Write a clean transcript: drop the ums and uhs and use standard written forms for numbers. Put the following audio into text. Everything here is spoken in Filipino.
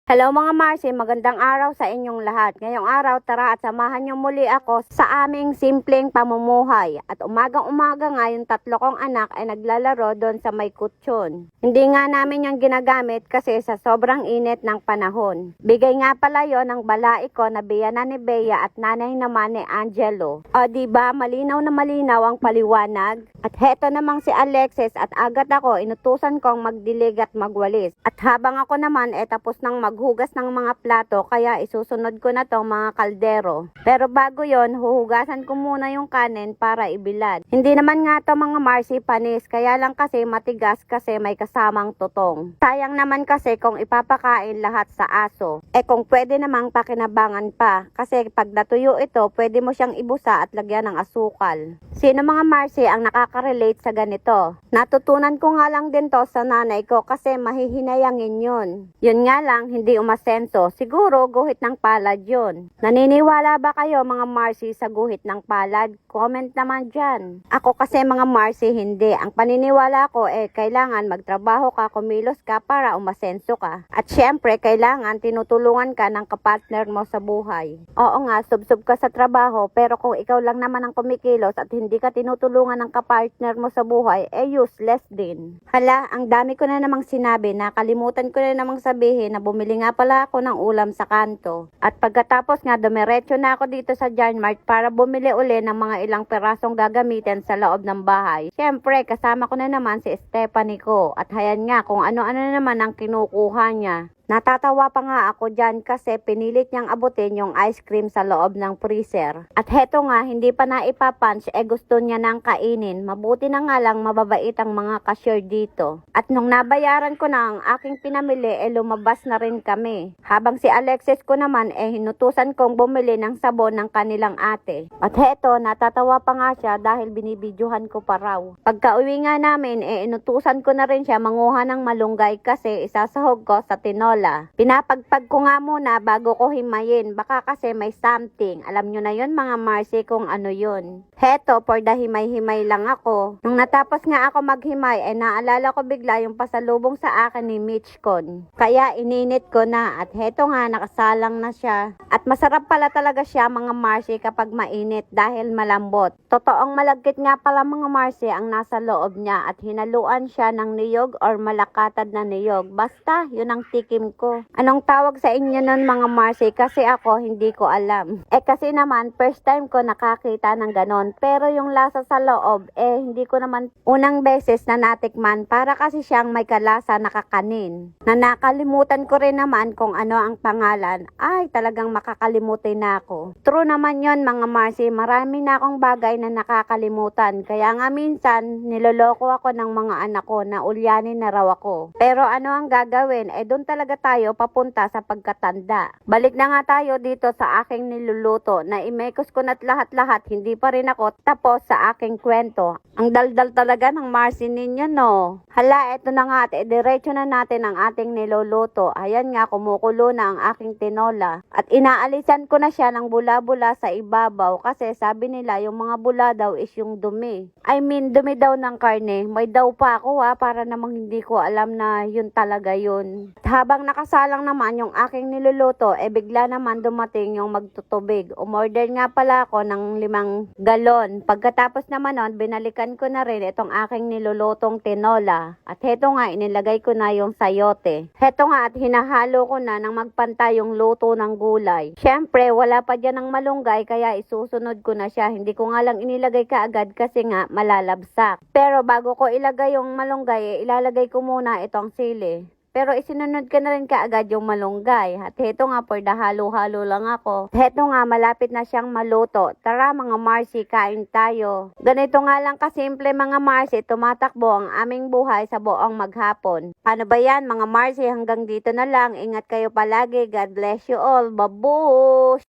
Hello mga Marcy, magandang araw sa inyong lahat. Ngayong araw, tara at samahan niyo muli ako sa aming simpleng pamumuhay. At umagang-umaga nga, yung tatlo kong anak ay naglalaro doon sa may kutsyon. Hindi nga namin yung ginagamit kasi sa sobrang init ng panahon. Bigay nga pala yon ng balai ko na biyanan ni Bea at nanay naman ni Angelo. O diba, malinaw na malinaw ang paliwanag? At heto namang si Alexis at agad ako, inutusan kong magdilig at magwalis. At habang ako naman tapos nang maghugas ng mga plato, kaya isusunod ko na tong mga kaldero. Pero bago yon, huhugasan ko muna yung kanin para ibilad. Hindi naman nga to mga Marcy panis, kaya lang kasi matigas kasi may kasamang tutong. Sayang naman kasi kung ipapakain lahat sa aso. Kung pwede namang pakinabangan pa, kasi pag natuyo ito, pwede mo siyang ibusa at lagyan ng asukal. Sino mga Marcy ang nakaka-relate sa ganito? Natutunan ko nga lang din to sa nanay ko kasi mahihinayangin yun. Yun nga lang, hindi umasenso. Siguro guhit ng palad yun. Naniniwala ba kayo mga Marcy sa guhit ng palad? Comment naman dyan. Ako kasi mga Marcy hindi. Ang paniniwala ko kailangan magtrabaho ka, kumilos ka para umasenso ka. At syempre kailangan tinutulungan ka ng kapartner mo sa buhay. Oo nga, subsob ka sa trabaho, pero kung ikaw lang naman ang kumikilos at hindi ka tinutulungan ng kapartner mo sa buhay, useless din. Hala, ang dami ko na namang sinabi, nakalimutan ko na namang sabihin na bumili nga pala ako ng ulam sa kanto. At pagkatapos nga, dumiretso na ako dito sa Giant Mart para bumili uli ng mga ilang perasong gagamitin sa loob ng bahay. Siyempre, kasama ko na naman si Stephanie ko. At hayan nga kung ano-ano na naman ang kinukuha niya. Natatawa pa nga ako dyan kasi pinilit niyang abutin yung ice cream sa loob ng freezer. At heto nga, hindi pa na ipapunch, gusto niya nang kainin. Mabuti na nga lang mababait ang mga cashier dito. At nung nabayaran ko na ang aking pinamili, lumabas na rin kami. Habang si Alexis ko naman, hinutusan kong bumili ng sabon ng kanilang ate. At heto, natatawa pa nga siya dahil binibidyohan ko pa raw. Pagka uwi nga namin, inutusan ko na rin siya manguha ng malunggay kasi isasahog ko sa tinola. Pinapagpag ko nga muna bago ko himayin. Baka kasi may something. Alam nyo na yun mga Marcy kung ano yun. Heto, for the himay-himay lang ako. Nung natapos nga ako maghimay, naalala ko bigla yung pasalubong sa akin ni Mitchcon. Kaya ininit ko na. At heto nga, nakasalang na siya. At masarap pala talaga siya mga Marcy kapag mainit dahil malambot. Totoong malagkit nga pala mga Marcy ang nasa loob niya. At hinaluan siya ng niyog or malakatad na niyog. Basta, yun ang tikim ko. Anong tawag sa inyo nun mga Marcy? Kasi ako hindi ko alam. Kasi naman first time ko nakakita ng ganon. Pero yung lasa sa loob hindi ko naman unang beses na natikman para kasi siyang may kalasa nakakanin. Na nakalimutan ko rin naman kung ano ang pangalan. Ay talagang makakalimutin na ako. True naman yon mga Marcy. Marami na akong bagay na nakakalimutan. Kaya nga minsan niloloko ako ng mga anak ko na ulyanin na raw ako. Pero ano ang gagawin? Doon talaga tayo papunta sa pagkatanda. Balik na nga tayo dito sa aking niluluto na imekos ko na't lahat-lahat, hindi pa rin ako tapos sa aking kwento. Ang daldal talaga ng Marcy ninyo, no? Hala, eto na nga at diretso na natin ang ating niluluto. Ayan nga, kumukulo na ang aking tinola. At inaalisan ko na siya ng bula-bula sa ibabaw kasi sabi nila yung mga bula daw is yung dumi. I mean, dumi daw ng karne. May daw pa ako para namang hindi ko alam na yun talaga yun. At habang nakasalang naman yung aking niluluto, bigla naman dumating yung magtutubig. Umorder nga pala ako ng 5 galon. Pagkatapos naman nun, binalikan ko na rin itong aking nilulutong tinola. At heto nga, inilagay ko na yung sayote. Heto nga, at hinahalo ko na nang magpantay yung luto ng gulay. Syempre, wala pa dyan ng malunggay, kaya isusunod ko na siya. Hindi ko nga lang inilagay kaagad kasi nga malalabsak. Pero bago ko ilagay yung malunggay, ilalagay ko muna itong sili. Pero isinunod ko na rin kaagad yung malunggay. At heto nga, for the halo-halo lang ako. Heto nga, malapit na siyang maluto. Tara mga Marcy, kain tayo. Ganito nga lang kasimple mga Marcy, tumatakbo ang aming buhay sa buong maghapon. Paano ba yan mga Marcy? Hanggang dito na lang. Ingat kayo palagi. God bless you all. Babush!